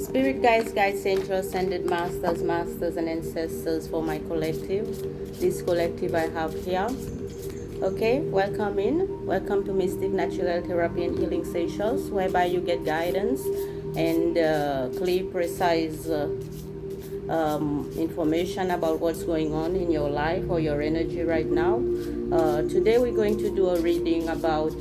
Spirit guides, angels, ascended masters, and ancestors for my collective. This collective I have here. Okay, welcome in. Welcome to Mystic Natural Therapy and Healing Sessions, whereby you get guidance and clear, precise information about what's going on in your life or your energy right now. Today we're going to do a reading about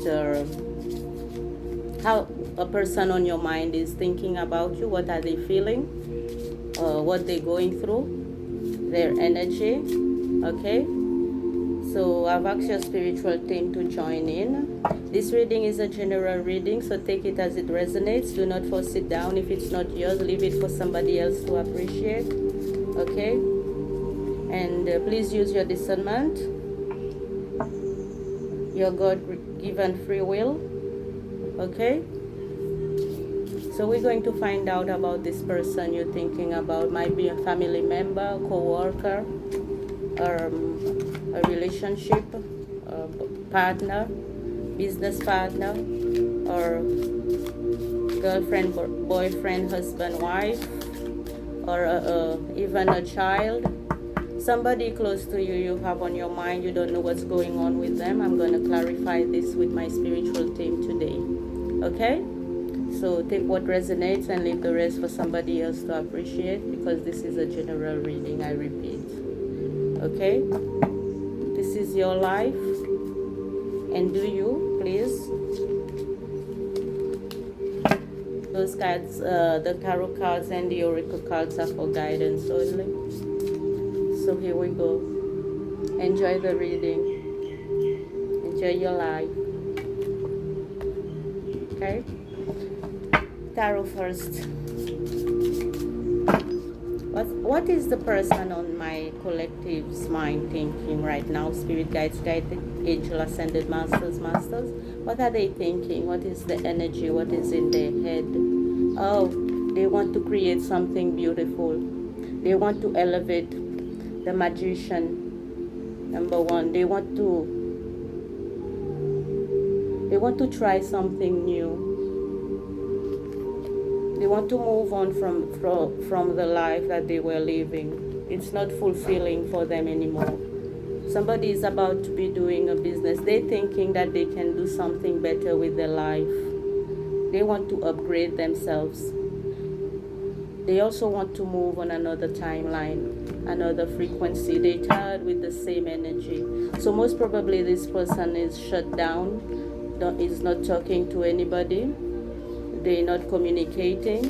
how a person on your mind is thinking about you. What are they feeling? What they're going through? Their energy. Okay? So I've asked your spiritual team to join in. This reading is a general reading, so take it as it resonates. Do not force it down. If it's not yours, leave it for somebody else to appreciate. Okay? And please use your discernment, your God-given free will. Okay? So we're going to find out about this person you're thinking about. Might be a family member, co-worker, a relationship, a partner, business partner, or girlfriend, boyfriend, husband, wife, or even a child. Somebody close to you have on your mind. You don't know what's going on with them. I'm going to clarify this with my spiritual team today. Okay? So take what resonates and leave the rest for somebody else to appreciate, because this is a general reading, I repeat. Okay? This is your life, and do you, please. Those cards, the tarot cards and the oracle cards are for guidance only. So here we go. Enjoy the reading. Enjoy your life. Okay? Tarot first. What is the person on my collective's mind thinking right now? Spirit guides, angel, ascended masters. What are they thinking? What is the energy? What is in their head? Oh, they want to create something beautiful. They want to elevate the magician. Number one, they want to try something new. They want to move on from the life that they were living. It's not fulfilling for them anymore. Somebody is about to be doing a business. They're thinking that they can do something better with their life. They want to upgrade themselves. They also want to move on another timeline, another frequency. They're tired with the same energy. So most probably this person is shut down, is not talking to anybody. They're not communicating.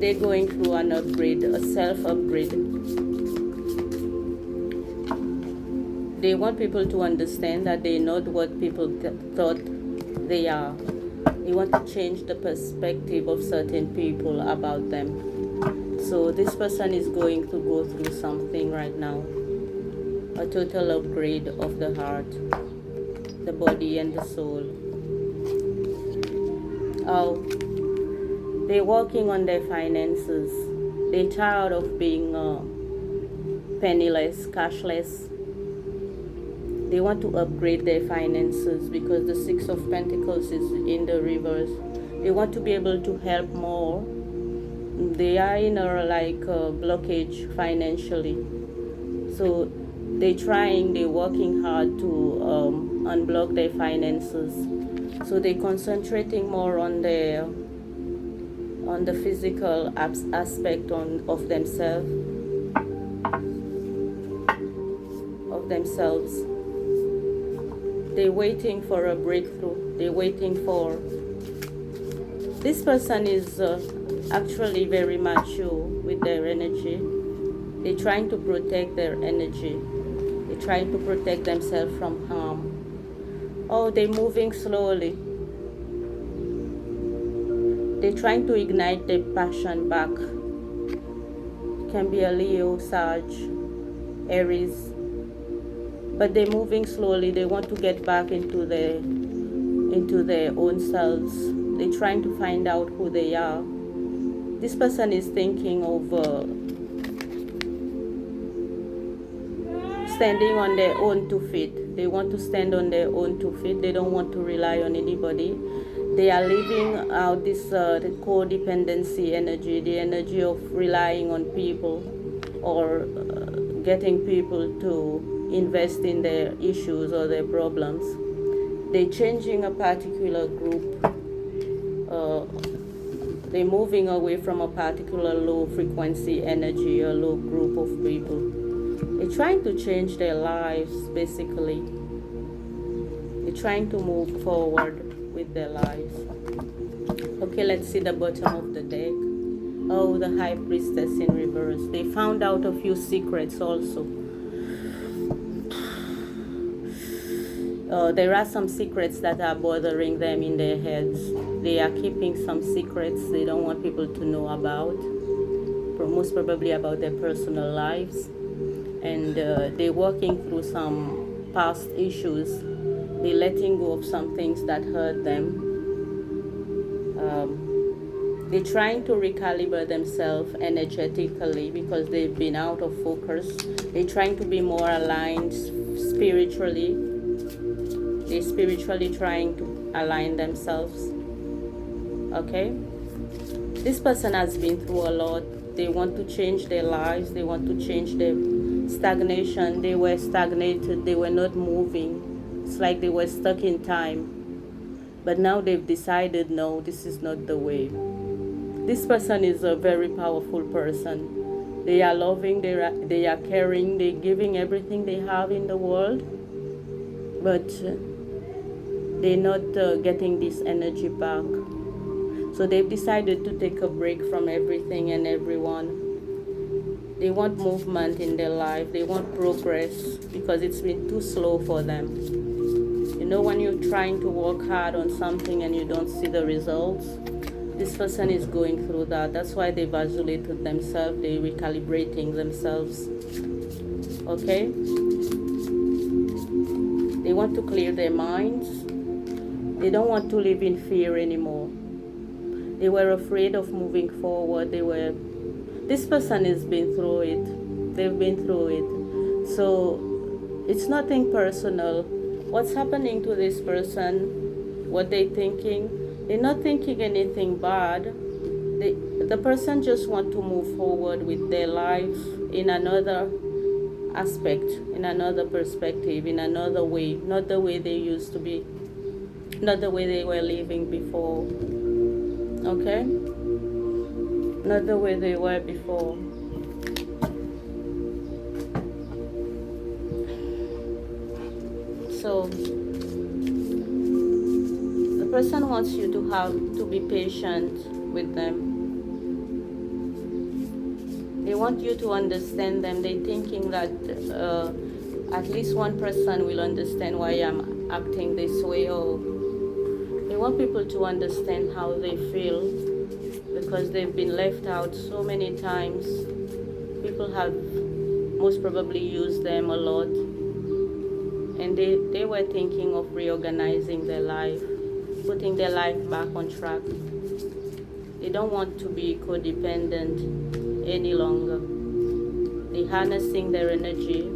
They're going through an upgrade, a self-upgrade. They want people to understand that they're not what people thought they are. They want to change the perspective of certain people about them. So this person is going to go through something right now. A total upgrade of the heart, the body, and the soul. Oh, they're working on their finances. They're tired of being penniless, cashless. They want to upgrade their finances because the Six of Pentacles is in the reverse. They want to be able to help more. They are in a blockage financially. So they're working hard to unblock their finances. So they're concentrating more on the physical aspect of themselves. They're waiting for a breakthrough. They're waiting for. This person is actually very mature with their energy. They're trying to protect their energy. They're trying to protect themselves from harm. Oh, they're moving slowly. They're trying to ignite their passion back. It can be a Leo, Sag, Aries. But they're moving slowly. They want to get back into their own selves. They're trying to find out who they are. This person is thinking of standing on their own 2 feet. They want to stand on their own 2 feet. They don't want to rely on anybody. They are living out this the codependency energy, the energy of relying on people, or getting people to invest in their issues or their problems. They're changing a particular group. They're moving away from a particular low frequency energy, a low group of people. They're trying to change their lives, basically. They're trying to move forward with their lives. Okay, let's see the bottom of the deck. Oh, the High Priestess in reverse. They found out a few secrets also. There are some secrets that are bothering them in their heads. They are keeping some secrets they don't want people to know about, most probably about their personal lives. And they're working through some past issues. They're letting go of some things that hurt them. They're trying to recalibrate themselves energetically because they've been out of focus. They're trying to be more aligned spiritually. They're spiritually trying to align themselves. Okay? This person has been through a lot. They want to change their lives. They want to change their stagnation. They were stagnated. They were not moving. It's like they were stuck in time. But now they've decided, no, this is not the way. This person is a very powerful person. They are loving, they are caring, they're giving everything they have in the world. But they're not getting this energy back. So they've decided to take a break from everything and everyone. They want movement in their life. They want progress because it's been too slow for them. You know, when you're trying to work hard on something and you don't see the results, this person is going through that. That's why they've isolated themselves. They're recalibrating themselves. Okay? They want to clear their minds. They don't want to live in fear anymore. They were afraid of moving forward. This person has been through it. They've been through it. So it's nothing personal. What's happening to this person, what they're thinking, they're not thinking anything bad. The person just want to move forward with their life in another aspect, in another perspective, in another way, not the way they used to be, not the way they were living before. Okay? Not the way they were before. So the person wants you to be patient with them. They want you to understand them. They're thinking that at least one person will understand why I'm acting this way, or they want people to understand how they feel because they've been left out so many times. People have most probably used them a lot, and they were thinking of reorganizing their life, putting their life back on track. They don't want to be codependent any longer. They're harnessing their energy.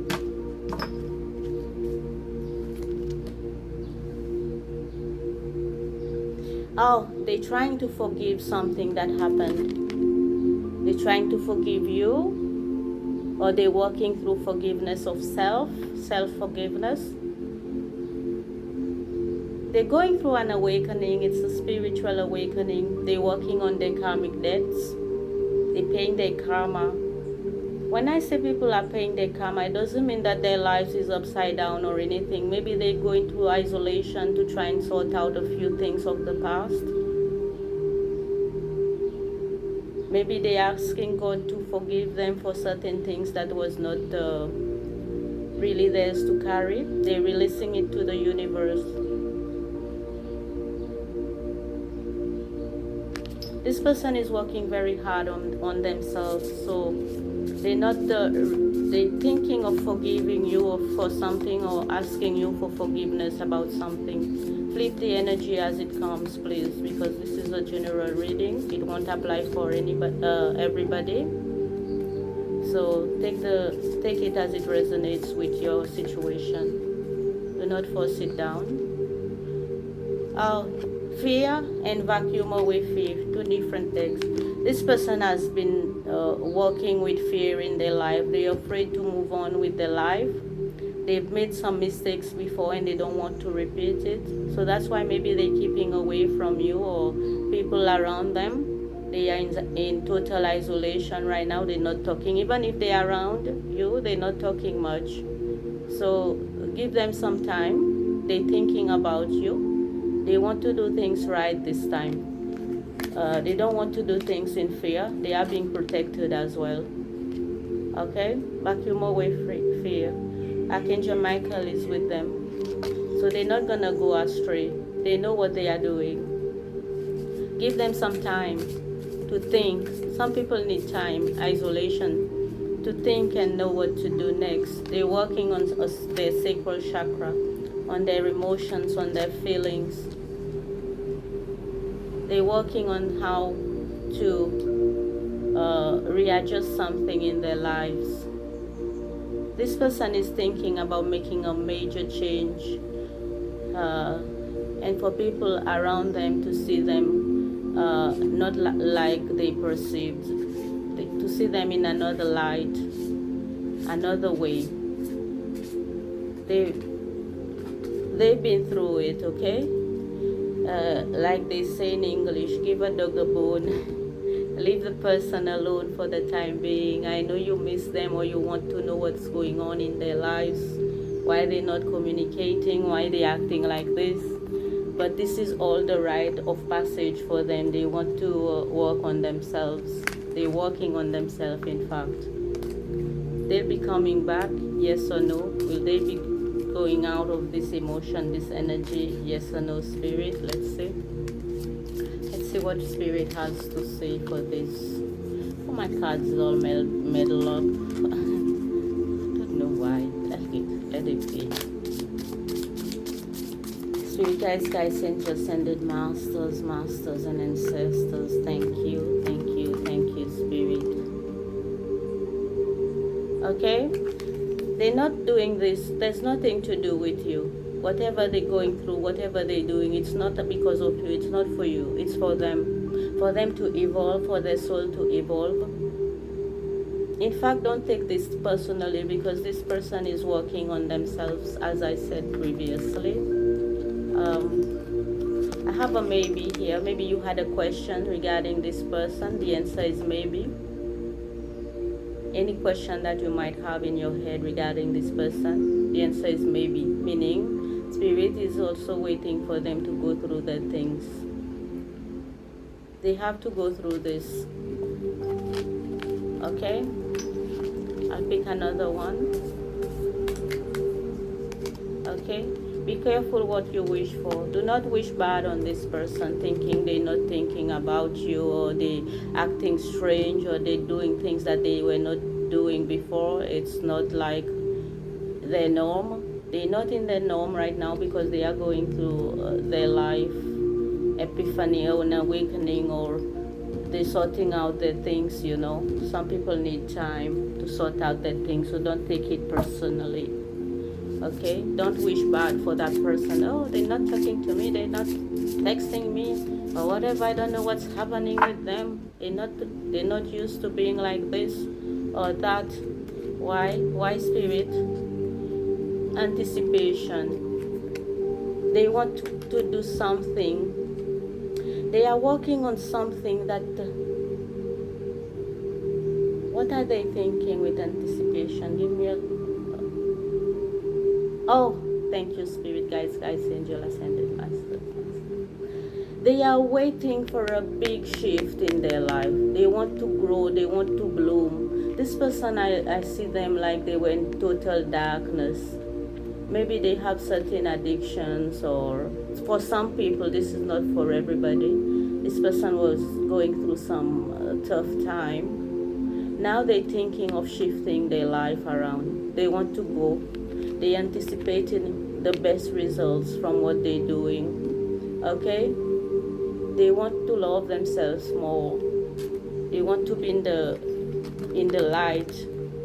Oh, they're trying to forgive something that happened. They're trying to forgive you, or they're working through forgiveness of self-forgiveness. They're going through an awakening. It's a spiritual awakening. They're working on their karmic debts. They're paying their karma. When I say people are paying their karma, it doesn't mean that their lives is upside down or anything. Maybe they're going through isolation to try and sort out a few things of the past. Maybe they're asking God to forgive them for certain things that was not really theirs to carry. They're releasing it to the universe. This person is working very hard on themselves, so they're thinking of forgiving you for something or asking you for forgiveness about something. Flip the energy as it comes, please, because this is a general reading. It won't apply for everybody. So take it as it resonates with your situation. Do not force it down. Fear and vacuum away fear, two different things. This person has been working with fear in their life. They're afraid to move on with their life. They've made some mistakes before and they don't want to repeat it. So that's why maybe they're keeping away from you or people around them. They are in total isolation right now. They're not talking. Even if they're around you, they're not talking much. So give them some time. They're thinking about you. They want to do things right this time. They don't want to do things in fear. They are being protected as well. Okay? Vacuum away fear. Archangel Michael is with them. So they're not going to go astray. They know what they are doing. Give them some time to think. Some people need time, isolation, to think and know what to do next. They're working on their sacral chakra, on their emotions, on their feelings. They're working on how to readjust something in their lives. This person is thinking about making a major change, and for people around them to see them not like they perceived, to see them in another light, another way. They've been through it, okay? Like they say in English, give a dog a bone. Leave the person alone for the time being. I know you miss them or you want to know what's going on in their lives, why they're not communicating, why they're acting like this. But this is all the rite of passage for them. They want to work on themselves. They're working on themselves, in fact. They'll be coming back, yes or no? Will they be going out of this emotion, this energy, yes or no, Spirit? Let's see. Let's see what Spirit has to say for this. Oh, my cards all meddle up. Don't know why. Let it be. Spirit guys, angels, ascended masters, and ancestors. Thank you, Spirit. Okay? They're not doing this. There's nothing to do with you. Whatever they're going through, whatever they're doing, it's not because of you. It's not for you. It's for them. For them to evolve, for their soul to evolve. In fact, don't take this personally because this person is working on themselves, as I said previously. I have a maybe here. Maybe you had a question regarding this person. The answer is maybe. Any question that you might have in your head regarding this person, the answer is maybe, meaning Spirit is also waiting for them to go through their things. They have to go through this. Okay? I'll pick another one. Okay? Be careful what you wish for. Do not wish bad on this person, thinking they're not thinking about you, or they acting strange, or they doing things that they were not doing before. It's not like their norm. They're not in their norm right now because they are going through their life epiphany or an awakening, or they're sorting out their things, you know. Some people need time to sort out their things, so don't take it personally. Okay, don't wish bad for that person. Oh, they're not talking to me, they're not texting me, or whatever. I don't know what's happening with them. They're not used to being like this or that. Why, Spirit? Anticipation. They want to do something. They are working on something that. What are they thinking with anticipation? Give me a. Oh, thank you, Spirit, guys, angel, ascended masters. They are waiting for a big shift in their life. They want to grow, they want to bloom. This person, I see them like they were in total darkness. Maybe they have certain addictions, or for some people, this is not for everybody. This person was going through some tough time. Now they're thinking of shifting their life around. They want to go. They anticipating the best results from what they're doing. Okay? They want to love themselves more. They want to be in the light.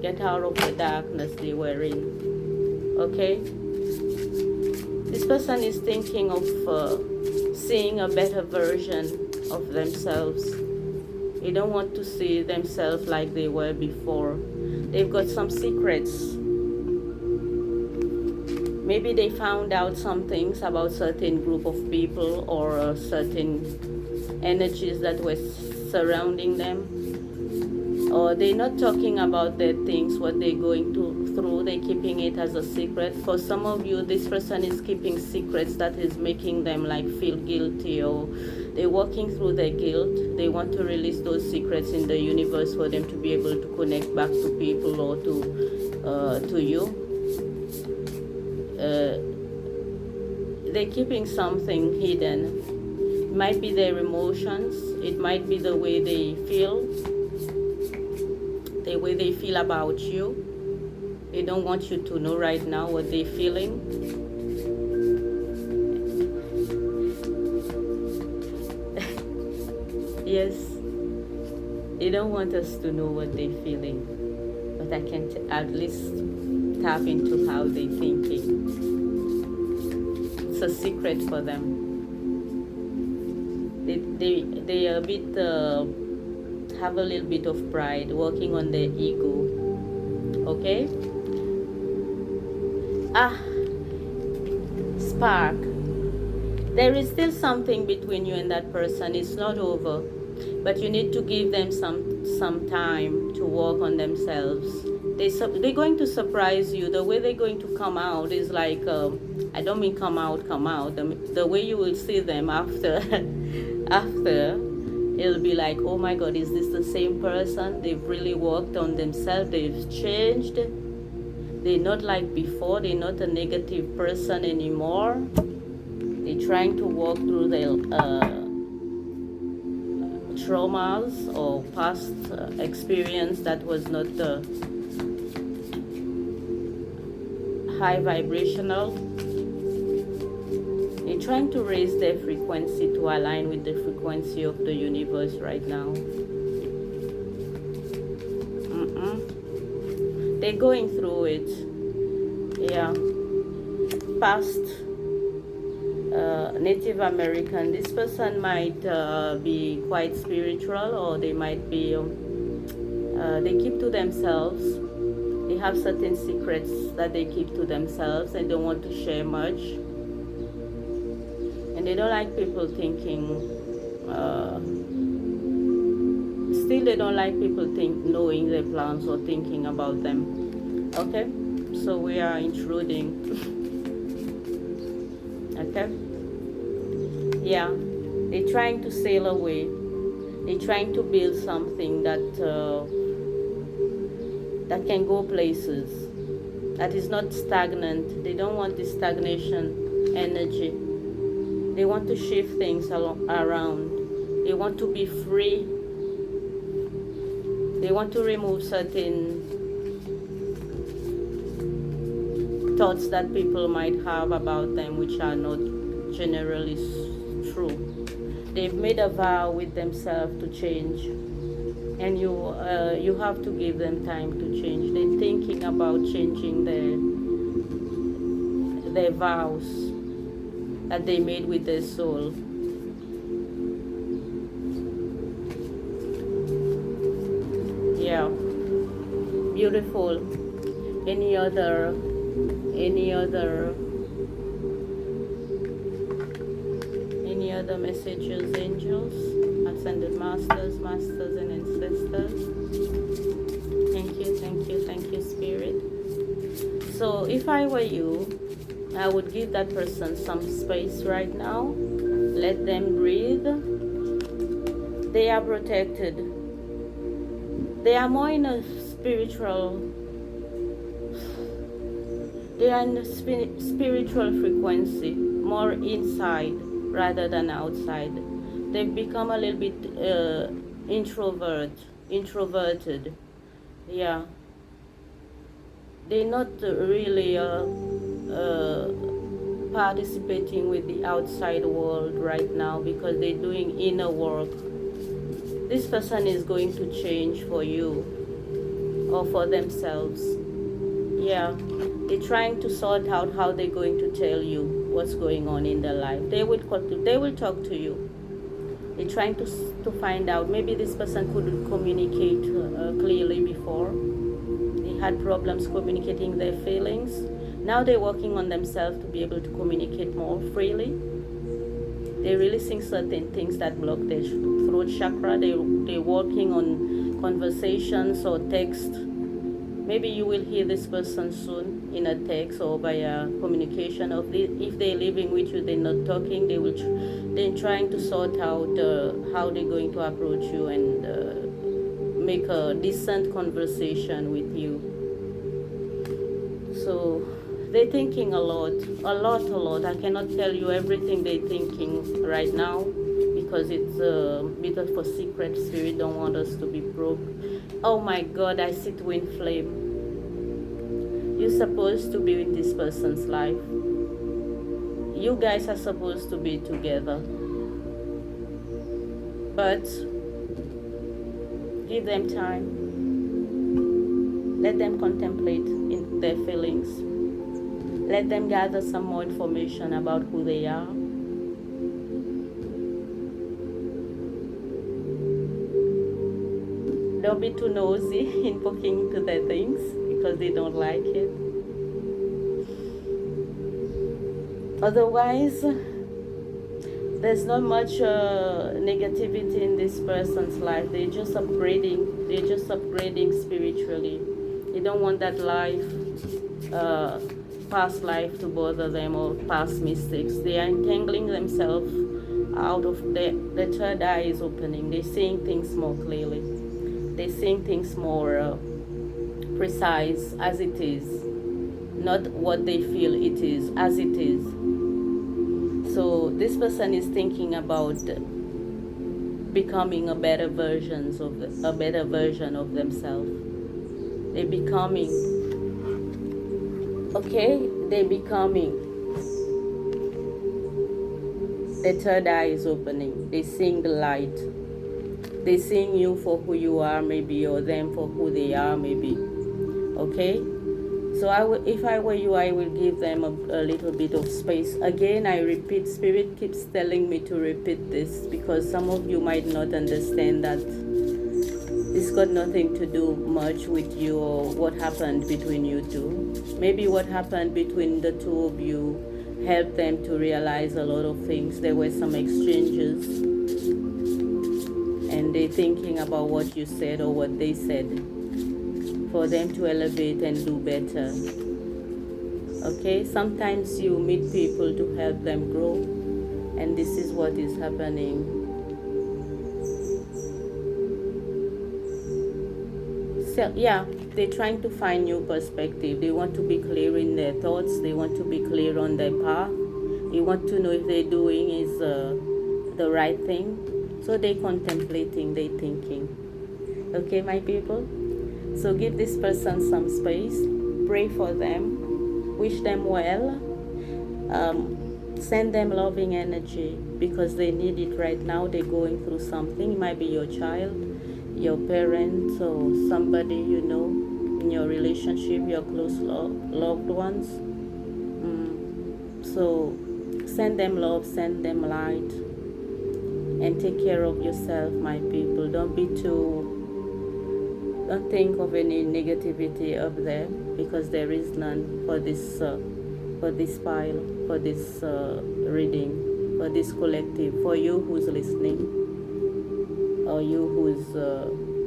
Get out of the darkness they were in. Okay? This person is thinking of seeing a better version of themselves. They don't want to see themselves like they were before. They've got some secrets. Maybe they found out some things about certain group of people or certain energies that were surrounding them. Or they're not talking about their things, what they're going through. They're keeping it as a secret. For some of you, this person is keeping secrets that is making them like feel guilty, or they're working through their guilt. They want to release those secrets in the universe for them to be able to connect back to people or to you. They're keeping something hidden. It might be their emotions. It might be the way they feel. The way they feel about you. They don't want you to know right now what they're feeling. Yes, they don't want us to know what they're feeling, but I can at least tap into how they're thinking. It's a secret for them. They are a bit have a little bit of pride, working on their ego. Okay? Spark. There is still something between you and that person. It's not over, but you need to give them some time to work on themselves. They're going to surprise you. The way they're going to come out is like, I don't mean come out. The way you will see them after, it'll be like, oh my God, is this the same person? They've really worked on themselves. They've changed. They're not like before. They're not a negative person anymore. They're trying to work through their traumas or past experience that was not high vibrational. They're trying to raise their frequency to align with the frequency of the universe right now. They're going through it. Yeah. Past Native American. This person might be quite spiritual, or they might be, they keep to themselves. They have certain secrets that they keep to themselves and don't want to share much. And they don't like people thinking, still they don't like people knowing their plans or thinking about them. Okay? So we are intruding. Okay? Yeah. They're trying to sail away. They're trying to build something that can go places, that is not stagnant. They don't want this stagnation energy. They want to shift things around. They want to be free. They want to remove certain thoughts that people might have about them, which are not generally true. They've made a vow with themselves to change, and you have to give them time to change. They're thinking about changing their vows that they made with their soul. Yeah, beautiful. Any other messages, angels, ascended masters, and ancestors? Thank you, spirit. So if I were you, I would give that person some space right now. Let them breathe. They are protected. They are more in a spiritual, they are in a spiritual frequency, more inside rather than outside. They've become a little bit introverted. Yeah. They're not really participating with the outside world right now because they're doing inner work. This person is going to change for you or for themselves. Yeah, they're trying to sort out how they're going to tell you what's going on in their life. They will talk to you. They're trying to find out. Maybe this person couldn't communicate clearly before. They had problems communicating their feelings. Now they're working on themselves to be able to communicate more freely. They're releasing certain things that block their throat chakra. They're working on conversations or text. Maybe you will hear this person soon in a text or via communication. If they're living with you, they're not talking. They're trying to sort out how they're going to approach you and make a decent conversation with you. So they're thinking a lot. I cannot tell you everything they're thinking right now because it's a bit of a secret. Spirit don't want us to be broke. Oh my God, I see twin flame. You're supposed to be in this person's life. You guys are supposed to be together. But give them time. Let them contemplate in their feelings. Let them gather some more information about who they are. Don't be too nosy in poking into their things because they don't like it. Otherwise, there's not much negativity in this person's life. They're just upgrading. They're just upgrading spiritually. They don't want that past life to bother them or past mistakes. They are entangling themselves out of the third eye is opening. They're seeing things more clearly. They're seeing things more precise as it is, not what they feel it is, as it is. So this person is thinking about becoming a better version of themselves. They're becoming. Okay, they're becoming. The third eye is opening. They're seeing the light. They're seeing you for who you are, maybe, or them for who they are, maybe. Okay? So if I were you, I will give them a little bit of space. Again, I repeat, Spirit keeps telling me to repeat this because some of you might not understand that it's got nothing to do much with you or what happened between you two. Maybe what happened between the two of you helped them to realize a lot of things. There were some exchanges and they're thinking about what you said or what they said for them to elevate and do better. Okay, sometimes you meet people to help them grow, and this is what is happening. So, yeah, they're trying to find new perspective. They want to be clear in their thoughts. They want to be clear on their path. They want to know if they're doing is the right thing. So they're contemplating, they're thinking. Okay, my people? So give this person some space. Pray for them. Wish them well. Send them loving energy because they need it right now. They're going through something. It might be your child, your parents, or somebody you know in your relationship, your close loved ones. So send them love, send them light, and take care of yourself, my people. Don't think of any negativity up there because there is none for this pile, for this reading, for this collective, for you who's listening, or you who's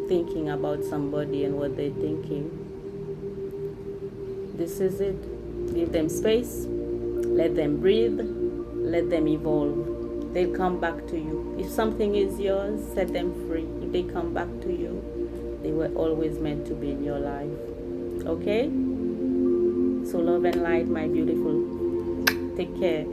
thinking about somebody and what they're thinking. This is it. Give them space, let them breathe, let them evolve. They'll come back to you. If something is yours, set them free. If they come back to you, they were always meant to be in your life. Okay? So love and light, my beautiful. Take care.